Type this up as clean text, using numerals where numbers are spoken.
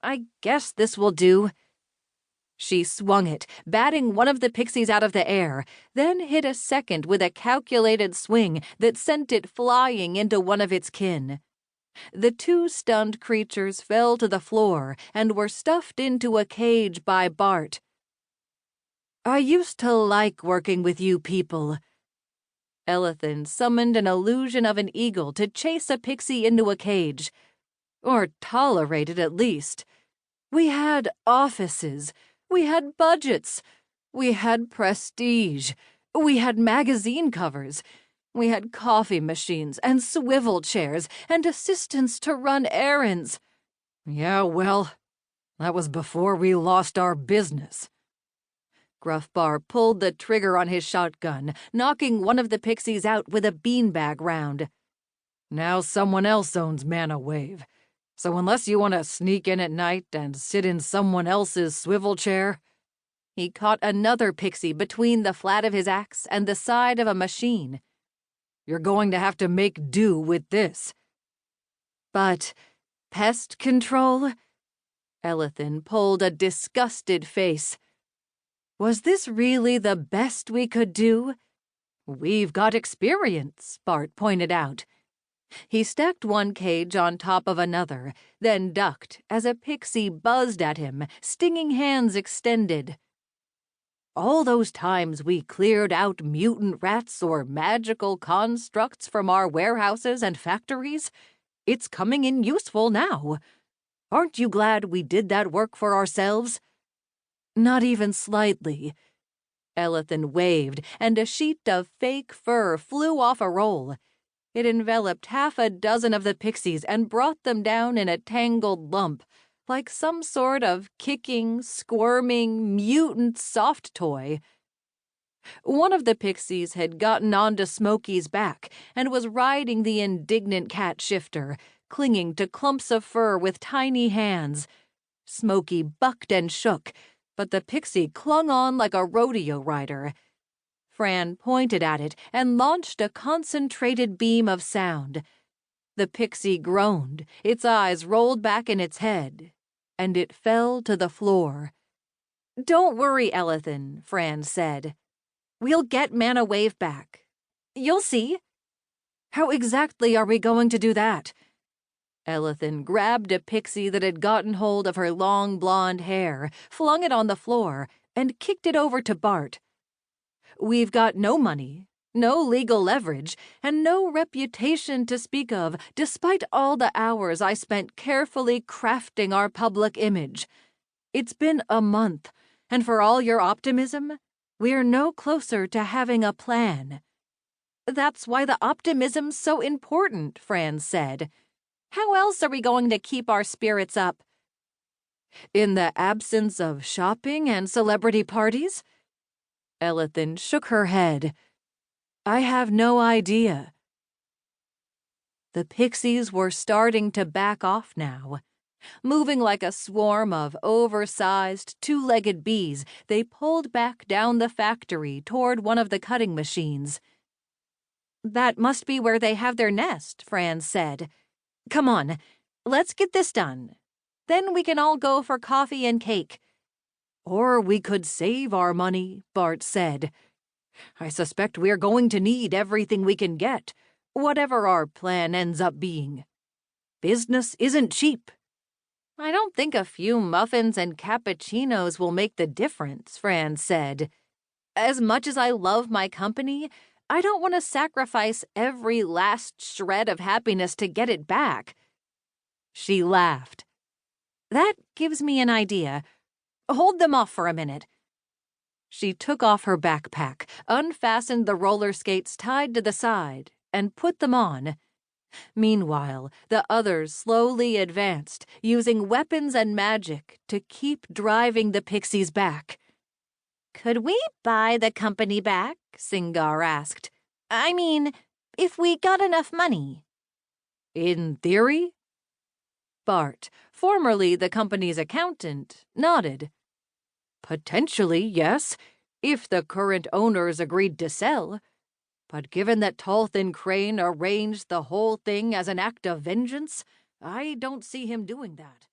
I guess this will do. She swung it, batting one of the pixies out of the air, then hit a second with a calculated swing that sent it flying into one of its kin. The two stunned creatures fell to the floor and were stuffed into a cage by Bart. I used to like working with you people. Elithan summoned an illusion of an eagle to chase a pixie into a cage. Or tolerate it at least. We had offices. We had budgets. We had prestige. We had magazine covers. We had coffee machines and swivel chairs and assistants to run errands. Yeah, well, that was before we lost our business. Gruffbar pulled the trigger on his shotgun, knocking one of the pixies out with a beanbag round. Now someone else owns Mana Wave. So unless you want to sneak in at night and sit in someone else's swivel chair... He caught another pixie between the flat of his axe and the side of a machine. You're going to have to make do with this. But pest control? Elithan pulled a disgusted face. Was this really the best we could do? We've got experience, Bart pointed out. He stacked one cage on top of another, then ducked as a pixie buzzed at him, stinging hands extended. All those times we cleared out mutant rats or magical constructs from our warehouses and factories, it's coming in useful now. Aren't you glad we did that work for ourselves? Not even slightly. Elithan waved, and a sheet of fake fur flew off a roll. It enveloped half a dozen of the pixies and brought them down in a tangled lump, like some sort of kicking, squirming, mutant soft toy. One of the pixies had gotten onto Smokey's back and was riding the indignant cat shifter, clinging to clumps of fur with tiny hands. Smokey bucked and shook, but the pixie clung on like a rodeo rider. Fran pointed at it and launched a concentrated beam of sound. The pixie groaned, its eyes rolled back in its head, and it fell to the floor. Don't worry, Elithan, Fran said. We'll get Mana Wave back. You'll see. How exactly are we going to do that? Elithan grabbed a pixie that had gotten hold of her long blonde hair, flung it on the floor, and kicked it over to Bart. We've got no money, no legal leverage, and no reputation to speak of, despite all the hours I spent carefully crafting our public image. It's been a month, and for all your optimism, we're no closer to having a plan. That's why the optimism's so important, Fran said. How else are we going to keep our spirits up? In the absence of shopping and celebrity parties? Elithan shook her head. I have no idea. The pixies were starting to back off now. Moving like a swarm of oversized, two-legged bees, they pulled back down the factory toward one of the cutting machines. That must be where they have their nest, Fran said. Come on, let's get this done. Then we can all go for coffee and cake. Or we could save our money, Bart said. I suspect we're going to need everything we can get, whatever our plan ends up being. Business isn't cheap. I don't think a few muffins and cappuccinos will make the difference, Fran said. As much as I love my company, I don't want to sacrifice every last shred of happiness to get it back. She laughed. That gives me an idea. Hold them off for a minute. She took off her backpack, unfastened the roller skates tied to the side, and put them on. Meanwhile, the others slowly advanced, using weapons and magic to keep driving the pixies back. Could we buy the company back? Singar asked. I mean, if we got enough money. In theory? Bart, formerly the company's accountant, nodded. Potentially, yes, if the current owners agreed to sell. But given that Tall Thin Crane arranged the whole thing as an act of vengeance, I don't see him doing that.